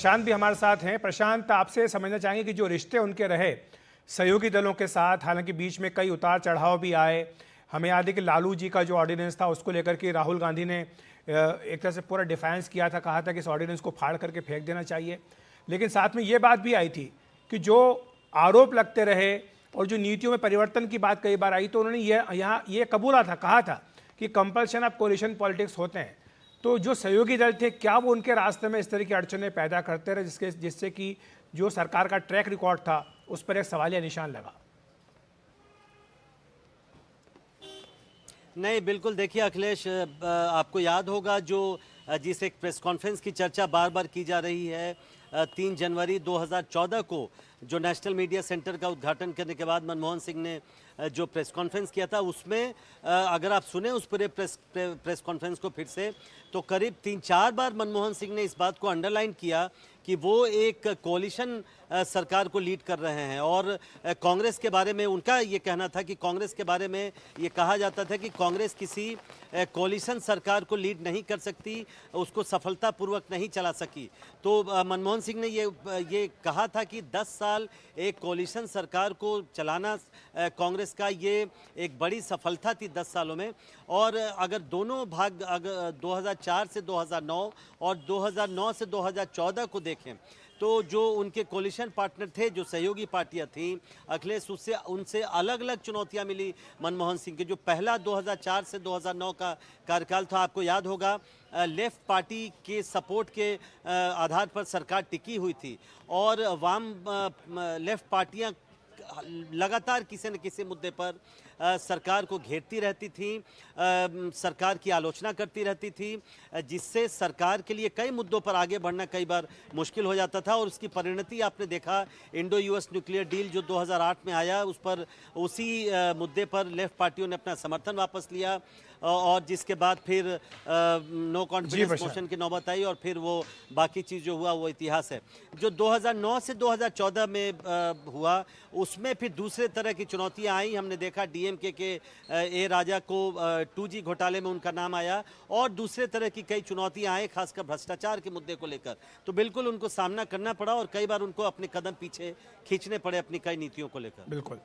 प्रशांत भी हमारे साथ हैं। प्रशांत, आपसे समझना चाहेंगे कि जो रिश्ते उनके रहे सहयोगी दलों के साथ, हालांकि बीच में कई उतार चढ़ाव भी आए। हमें याद है कि लालू जी का जो ऑर्डिनेंस था उसको लेकर के राहुल गांधी ने एक तरह से पूरा डिफेंस किया था, कहा था कि इस ऑर्डिनेंस को फाड़ करके फेंक देना चाहिए। लेकिन साथ में ये बात भी आई थी कि जो आरोप लगते रहे और जो नीतियों में परिवर्तन की बात कई बार आई, तो उन्होंने यहाँ ये कबूला था, कहा था कि कंपल्शन ऑफ कोलिशन पॉलिटिक्स होते हैं। तो जो सहयोगी दल थे, क्या वो उनके रास्ते में इस तरह की अड़चनें पैदा करते रहे जिससे कि जो सरकार का ट्रैक रिकॉर्ड था उस पर एक सवालिया निशान लगा? नहीं, बिल्कुल। देखिए अखिलेश, आपको याद होगा जिस एक प्रेस कॉन्फ्रेंस की चर्चा बार बार की जा रही है, 3 जनवरी 2014 को जो नेशनल मीडिया सेंटर का उद्घाटन करने के बाद मनमोहन सिंह ने जो प्रेस कॉन्फ्रेंस किया था, उसमें अगर आप सुने उस पूरे प्रेस कॉन्फ्रेंस को फिर से, तो करीब 3-4 बार मनमोहन सिंह ने इस बात को अंडरलाइन किया कि वो एक कोalition सरकार को लीड कर रहे हैं। और कांग्रेस के बारे में उनका ये कहना था कि कांग्रेस के बारे में ये कहा जाता था कि कांग्रेस किसी कोalition सरकार को लीड नहीं कर सकती, उसको सफलतापूर्वक नहीं चला सकी। तो मनमोहन सिंह ने ये कहा था कि 10 साल एक कोalition सरकार को चलाना कांग्रेस का ये एक बड़ी सफलता थी 10 सालों में। और अगर दोनों भाग, अगर 2004 से 2009 और 2009 से 2014 को देखें, तो जो उनके कोलिशन पार्टनर थे, जो सहयोगी पार्टियां थीं, अखिलेश, उससे उनसे अलग अलग चुनौतियां मिली मनमोहन सिंह के। जो पहला 2004 से 2009 का कार्यकाल था, आपको याद होगा, लेफ्ट पार्टी के सपोर्ट के आधार पर सरकार टिकी हुई थी और वाम लेफ्ट पार्टियां लगातार किसी न किसी मुद्दे पर सरकार को घेरती रहती थी, सरकार की आलोचना करती रहती थी, जिससे सरकार के लिए कई मुद्दों पर आगे बढ़ना कई बार मुश्किल हो जाता था। और उसकी परिणति आपने देखा, इंडो यूएस न्यूक्लियर डील जो 2008 में आया, उसी मुद्दे पर लेफ्ट पार्टियों ने अपना समर्थन वापस लिया और जिसके बाद फिर नो कॉन्फिडेंस मोशन की नौबत आई और फिर वो बाकी चीज़ जो हुआ वो इतिहास है। जो 2009 से 2014 में हुआ, उसमें फिर दूसरे तरह की चुनौतियां आई। हमने देखा डीएमके के ए राजा को 2G घोटाले में उनका नाम आया और दूसरे तरह की कई चुनौतियां आई, खासकर भ्रष्टाचार के मुद्दे को लेकर। तो बिल्कुल उनको सामना करना पड़ा और कई बार उनको अपने कदम पीछे खींचने पड़े अपनी कई नीतियों को लेकर। बिल्कुल।